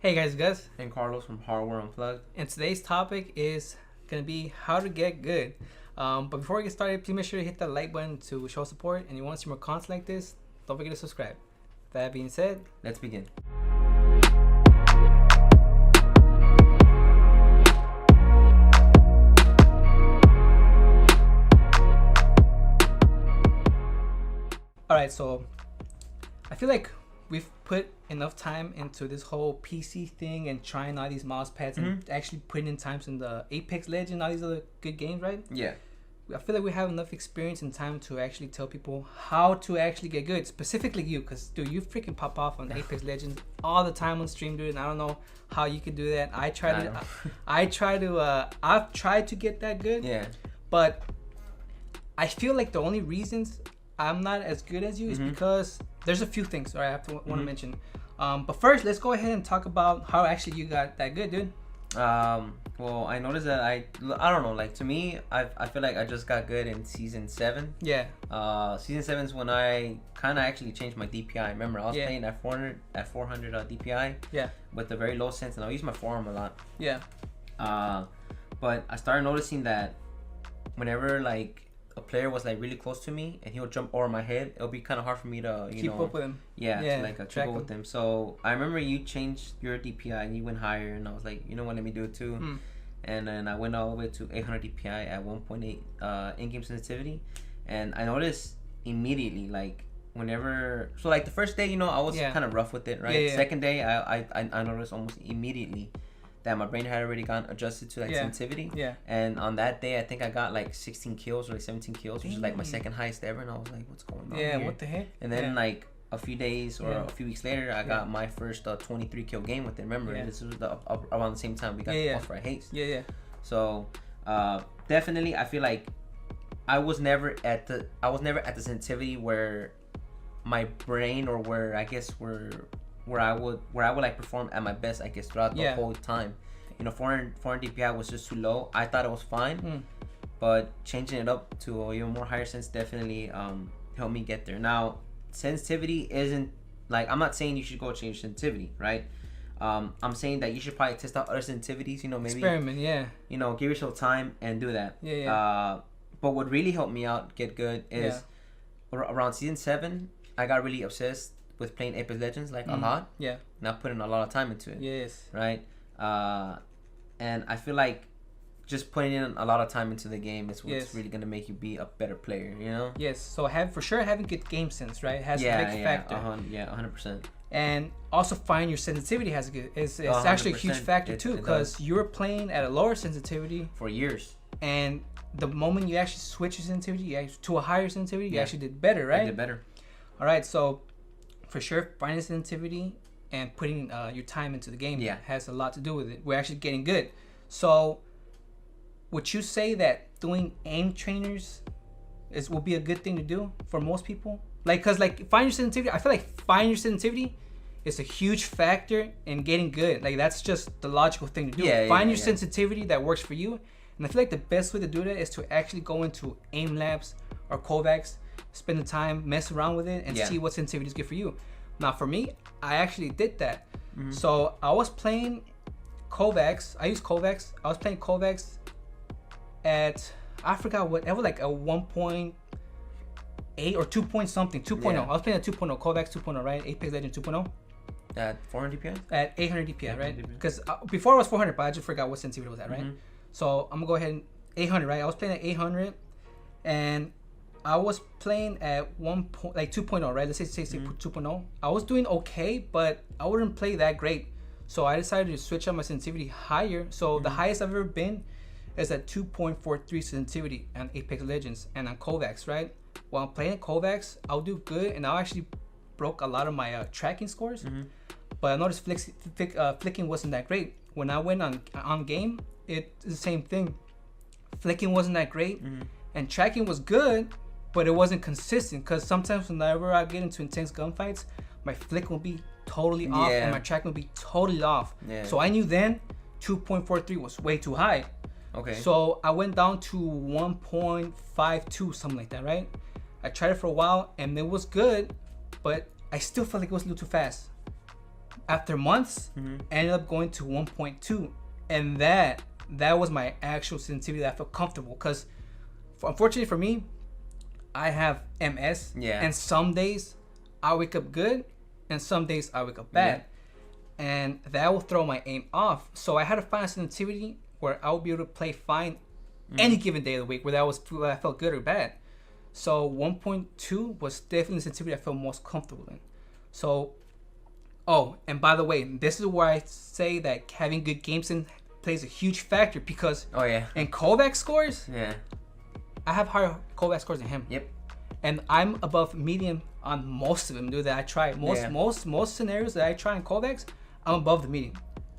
Hey guys, Gus. And Carlos from Hardware Unplugged. And today's topic is going to be how to get good. But before we get started, please make sure to hit that like button to show support. And you want to see more content like this, don't forget to subscribe. That being said, let's begin. Alright, so I feel like we've put enough time into this whole PC thing and trying all these mouse pads and actually putting in times in the Apex Legends, all these other good games, right? Yeah. I feel like we have enough experience and time to actually tell people how to actually get good. Specifically you, because, dude, you freaking pop off on Apex Legends all the time on stream, dude, and I don't know how you could do that. I've tried to get that good. Yeah. But I feel like the only reasons I'm not as good as you is because there's a few things I have to want to mention. But first, let's go ahead and talk about how actually you got that good, dude. Well, I noticed that I don't know, like, to me, I feel like I just got good in season 7. Yeah. Season 7 is when I kind of actually changed my DPI. I remember I was playing at 400 DPI. Yeah. With a very low sense, and I use my forearm a lot. Yeah. But I started noticing that whenever like a player was like really close to me and he would jump over my head, it'll be kind of hard for me to keep up with him. Yeah, to like keep up with him. So I remember you changed your DPI and you went higher, and I was like, you know what, let me do it too. And then I went all the way to 800 DPI at 1.8 in-game sensitivity, and I noticed immediately, like, whenever, so like the first day, I was kind of rough with it, right? Yeah. Second day, I noticed almost immediately that my brain had already gotten adjusted to that sensitivity. Yeah. And on that day, I think I got like 16 kills or like 17 kills, which is like my second highest ever. And I was like, what's going on here? What the heck? And then like a few days or a few weeks later, I got my first 23 kill game with it. Remember, this was around the same time we got the offer at Haste. Yeah. So definitely, I feel like I was never at the sensitivity where my brain, or where I guess where I would like perform at my best, I guess, throughout the whole time. 400 DPI was just too low. I thought it was fine, but changing it up to a even more higher sense definitely helped me get there. Now, sensitivity isn't like, I'm not saying you should go change sensitivity, right? I'm saying that you should probably test out other sensitivities. Maybe experiment. Give yourself time and do that. But what really helped me out get good is around season 7, I got really obsessed with playing Apex Legends, like, a lot. Yeah. And I put in a lot of time into it. Yes. Right? And I feel like just putting in a lot of time into the game is what's really going to make you be a better player, Yes. So having good game sense, right? Has a big factor. 100%. And also finding your sensitivity is actually a huge factor too, because you were playing at a lower sensitivity for years. And the moment you actually switch your sensitivity to a higher sensitivity, you actually did better, right? I did better. All right. So for sure, finding sensitivity and putting your time into the game has a lot to do with it. We're actually getting good. So would you say that doing aim trainers will be a good thing to do for most people? Like, because like find your sensitivity, I feel like finding your sensitivity is a huge factor in getting good. Like, that's just the logical thing to do. Find your sensitivity that works for you. And I feel like the best way to do that is to actually go into aim labs or Kovacs, spend the time, mess around with it, and see what sensitivity is good for you. Now, for me, I actually did that. So I was playing Kovacs. I use Kovacs. I was playing Kovacs at, I forgot what, it was like a 1.8 or 2 point something, 2.0. I was playing at 2.0, Kovacs 2.0, right? Apex Legends 2.0. At 400 DPI? At 800 DPI, right? Because before it was 400, but I just forgot what sensitivity it was at, right? So I'm gonna go ahead and 800, right? I was playing at 800, and I was playing at 2.0, right? Let's say 2.0. I was doing okay, but I wouldn't play that great. So I decided to switch up my sensitivity higher. So the highest I've ever been is at 2.43 sensitivity on Apex Legends and on Kovacs, right? While I'm playing Kovacs, I'll do good, and I actually broke a lot of my tracking scores. But I noticed flicking wasn't that great. When I went on game, it's the same thing. Flicking wasn't that great, and tracking was good, but it wasn't consistent, because sometimes whenever I get into intense gunfights, my flick will be totally off and my tracking will be totally off. So I knew then 2.43 was way too high. Okay. So I went down to 1.52, something like that, right? I tried it for a while and it was good, but I still felt like it was a little too fast. after months, ended up going to 1.2, and that was my actual sensitivity that I felt comfortable. Because unfortunately for me, I have MS, and some days I wake up good, and some days I wake up bad, and that will throw my aim off. So I had to find a sensitivity where I would be able to play fine any given day of the week, whether I felt good or bad. So 1.2 was definitely the sensitivity I felt most comfortable in. So, oh, and by the way, this is where I say that having good games in plays a huge factor, because in Kovac scores, I have higher Kovac scores than him. Yep. And I'm above medium on most of them, dude, that I try. Most scenarios that I try in Kovacs, I'm above the median.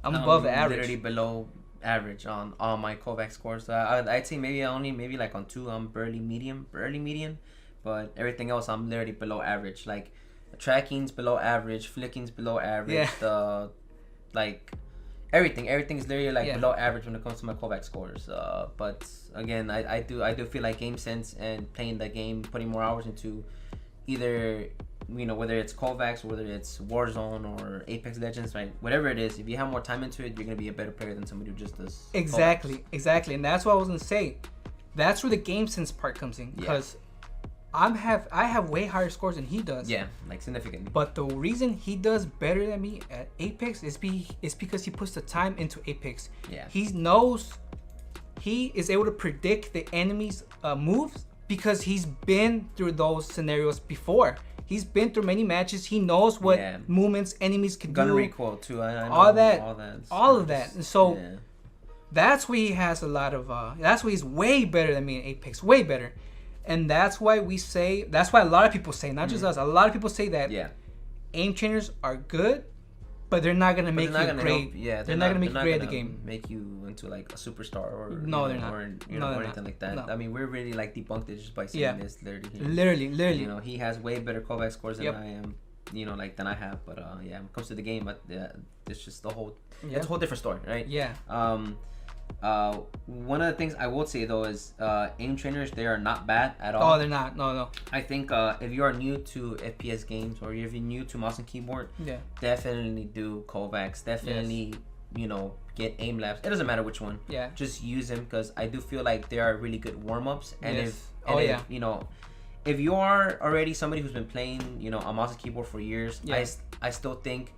I'm above the average. Literally below average on all my Kovac scores. I'd say maybe like on 2 I'm barely medium, but everything else I'm literally below average. Like tracking's below average, flicking's below average. Like everything's literally like below average when it comes to my Kovac scores. But again, I do feel like game sense and playing the game, putting more hours into either, whether it's Kovacs, whether it's Warzone or Apex Legends, right? Whatever it is, if you have more time into it, you're gonna be a better player than somebody who just does. Exactly, and that's what I was gonna say. That's where the game sense part comes in, because I have way higher scores than he does. Yeah, like significantly. But the reason he does better than me at Apex is because he puts the time into Apex. Yeah. He is able to predict the enemy's moves because he's been through those scenarios before. He's been through many matches. He knows what movements enemies can do. Gun recoil too. I know all of that. And so that's where he has a lot of. That's why he's way better than me in Apex. Way better. And that's why a lot of people say, not just us, a lot of people say that aim trainers are good, but they're not gonna make you great. They're not gonna make you great at the game. Make you into like a superstar or they're not. or anything like that. No. I mean, we're really like debunked it just by saying this. Literally. He has way better Kovac scores than I am. Than I have. But when it comes to the game, it's just the whole. It's a whole different story, right? Yeah. One of the things I will say though is aim trainers, they are not bad at all. Oh, they're not. No. I think if you are new to FPS games or if you're new to mouse and keyboard, definitely do Kovacs. Definitely, get aim labs. It doesn't matter which one. Yeah. Just use them, because I do feel like they are really good warm ups. And if you are already somebody who's been playing, a mouse and keyboard for years, I still think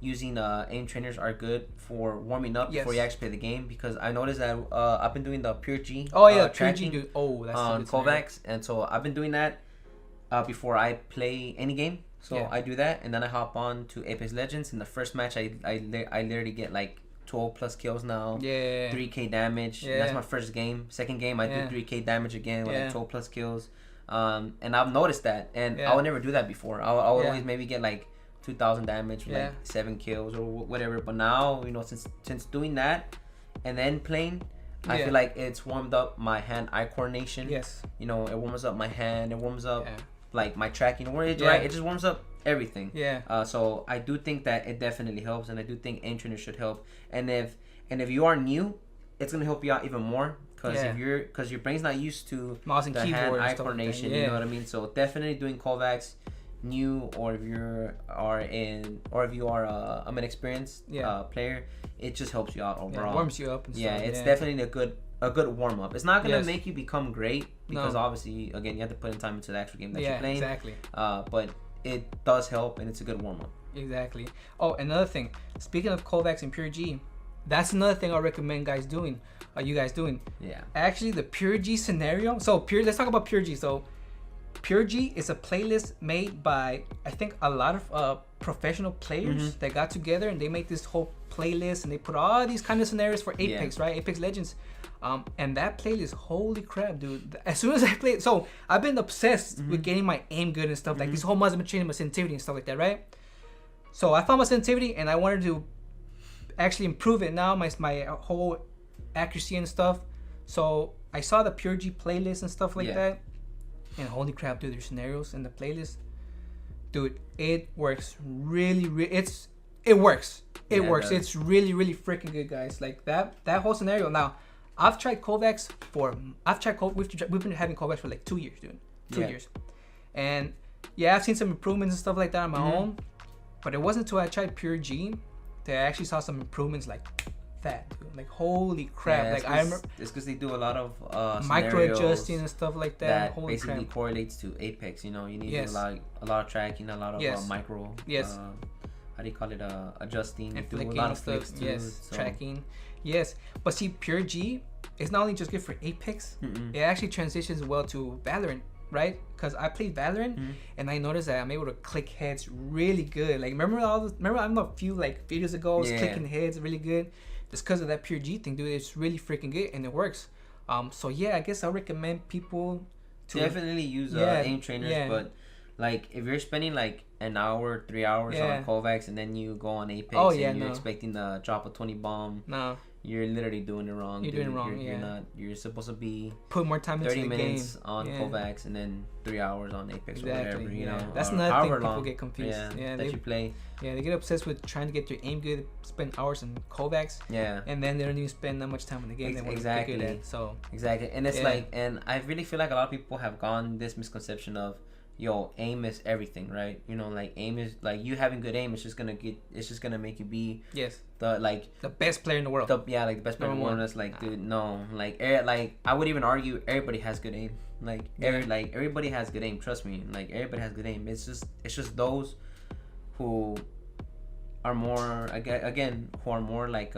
using aim trainers are good for warming up before you actually play the game, because I noticed that I've been doing the Pure G tracking that's on Kovacs, and so I've been doing that before I play any game. So I do that, and then I hop on to Apex Legends. In the first match, I literally get like 12 plus kills now. 3k damage. That's my first game. Second game, I do 3k damage again with like 12 plus kills. And I've noticed that, and I would never do that before. I would always maybe get like 2,000 damage with like 7 kills or whatever. But now, since doing that and then playing, I feel like it's warmed up my hand-eye coordination. Yes. It warms up my hand. It warms up like my tracking. It just warms up everything. Yeah. So I do think that it definitely helps, and I do think aim trainers should help. And if you are new, it's gonna help you out even more, because your brain's not used to mouse and the keyboard hand-eye coordination. You know what I mean? So definitely doing Kovacs new, or if you are an inexperienced player, it just helps you out overall. Warms you up and stuff. It's definitely a good warm up. It's not gonna make you become great, because obviously, again, you have to put in time into the actual game that you're playing. Exactly. But it does help, and it's a good warm up. Exactly. Oh, another thing. Speaking of Kovacs and Pure G, that's another thing I recommend you guys doing. Yeah. Actually, the Pure G scenario. Let's talk about Pure G. So Pure G is a playlist made by, I think, a lot of professional players that got together, and they make this whole playlist, and they put all these kind of scenarios for Apex, right? Apex Legends. And that playlist, holy crap, dude. As soon as I play it, so I've been obsessed with getting my aim good and stuff. Like this whole month I've been training my sensitivity and stuff like that, right? So I found my sensitivity, and I wanted to actually improve it now, my whole accuracy and stuff. So I saw the Pure G playlist and stuff like that. And holy crap, dude, there's scenarios in the playlist. Dude, it works really, it works. It's really, really freaking good, guys. Like that whole scenario. Now, I've tried Kovacs we've been having Kovacs for like 2 years, dude. 2 years. And I've seen some improvements and stuff like that on my own. But it wasn't until I tried Pure G that I actually saw some improvements like that, dude. Like holy crap! Yeah, like I remember it's because they do a lot of micro adjusting and stuff like that. That Holy basically crap. correlates to Apex. You know, you need Yes. to do a lot of tracking, a lot of micro. Yes. How do you call it? Adjusting. And do a flicking lot of stuff. flicks too. Yes. So. Tracking. Yes. But see, Pure G is not only just good for Apex. It actually transitions well to Valorant. Right, because I played Valorant and I noticed that I'm able to click heads really good. Like remember I know a few like videos ago I was clicking heads really good. Just because of that Pure G thing, dude. It's really freaking good and it works. So yeah, I guess I recommend people to definitely use aim trainers, but like if you're spending like an hour, 3 hours on Kovacs and then you go on Apex and you're expecting to drop a 20 bomb. No. You're literally doing it wrong. You're doing it wrong. You're supposed to be put more time into the game. 30 minutes on Kovacs and then 3 hours on Apex or whatever. You know, that's another thing people get confused. You play. Yeah, they get obsessed with trying to get their aim good, spend hours on Kovacs. Yeah. And then they don't even spend that much time in the game. Exactly. Good at, so. Exactly, and it's like, and I really feel like a lot of people have gone this misconception of, yo, aim is everything, right? You know, like aim is like you having good aim. It's just gonna make you be the best player in the world. The best player in the world. It's like, dude, no, like I would even argue everybody has good aim. Like everybody has good aim. Trust me, like everybody has good aim. It's just those who are more who are more like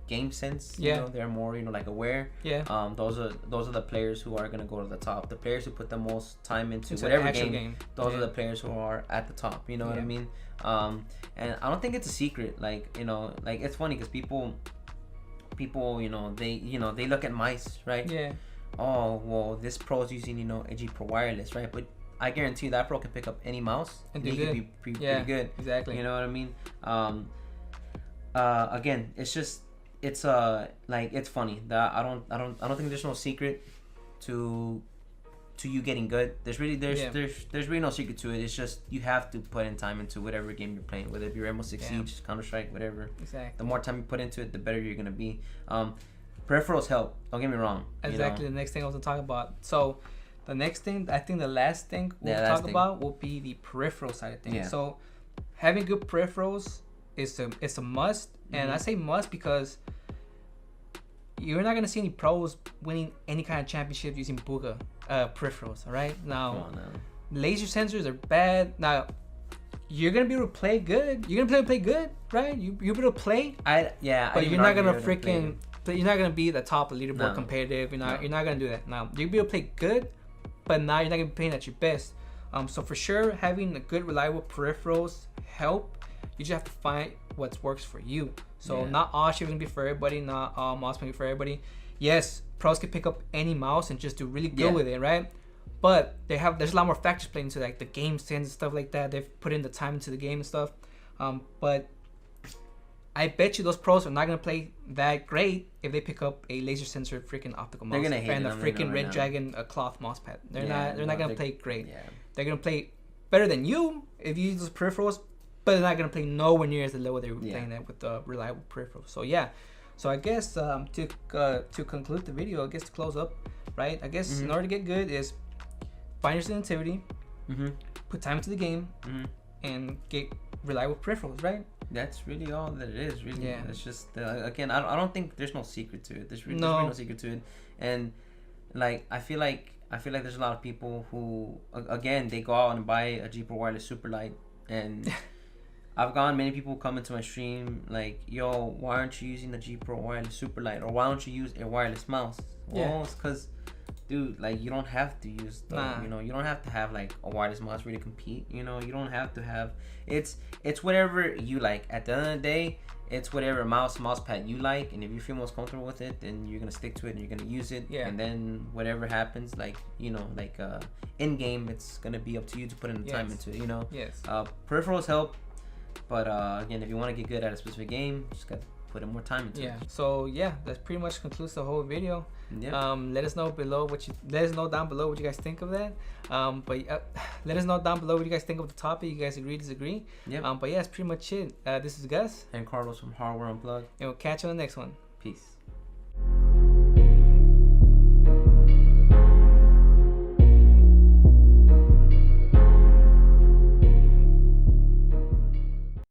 game sense. You know, they're more like aware. Those are the players who are gonna go to the top. The players who put the most time into whatever game. Those are the players who are at the top. You know what I mean? And I don't think it's a secret. Like, you know, like it's funny because people they look at mice, right? Yeah. Oh well, this pro's using a G Pro wireless, right? But I guarantee you that pro can pick up any mouse and he can be pretty good. Exactly. You know what I mean? Again, it's like it's funny that I don't think there's no secret to you getting good. There's really no secret to it. It's just you have to put in time into whatever game you're playing, whether it be Rainbow Six Siege, Counter-Strike, whatever. Exactly. The more time you put into it, the better you're gonna be. Peripherals help. Don't get me wrong. Exactly. The next thing I was gonna talk about. So the next thing, I think the last thing we'll talk about will be the peripheral side of things. Yeah. So having good peripherals is a must, and I say must because you're not gonna see any pros winning any kind of championship using Booga peripherals. All right, now laser sensors are bad. Now you're gonna be able to play good. You're gonna be able to play good, right? You're able to play. But you're not gonna you're not gonna be the top of the leaderboard competitive. You're not gonna do that. Now you'll be able to play good, but now you're not gonna be playing at your best. So for sure, having a good, reliable peripherals help. You just have to find what works for you. So not all shit gonna be for everybody. Not all mouse gonna be for everybody. Yes, pros can pick up any mouse and just do really good with it, right? But there's a lot more factors playing into like the game sense and stuff like that. They've put in the time into the game and stuff. But I bet you those pros are not gonna play that great if they pick up a laser sensor freaking optical mouse and a freaking Red Dragon cloth mouse pad. They're not gonna play great. Yeah. They're gonna play better than you if you use those peripherals, but they're not gonna play nowhere near as the level they were playing at with the reliable peripherals. So so I guess to conclude the video, I guess to close up, right? I guess in order to get good is find your sensitivity, put time into the game, and get reliable peripherals, right? That's really all that it is, really. Yeah. It's just again, I don't think there's no secret to it. There's really no secret to it, and like I feel like there's a lot of people who again they go out and buy a G Pro wireless super light, and I've gotten many people come into my stream like, yo, why aren't you using the G Pro wireless super light, or why don't you use a wireless mouse? Well, it's because, dude, like you don't have to use you don't have to have like a wireless mouse really compete. You don't have to have it's whatever you like. At the end of the day, it's whatever mouse pad you like, and if you feel most comfortable with it, then you're gonna stick to it and you're gonna use it. And then whatever happens, like in game, it's gonna be up to you to put in the time into it. Peripherals help, but again, if you want to get good at a specific game, just got to put in more time into it. So that pretty much concludes the whole video. Let us know down below what you guys think of that. Let us know down below what you guys think of the topic. You guys agree, disagree? But that's pretty much it. This is Gus and Carlos from Hardware Unplugged, and we'll catch you on the next one. Peace.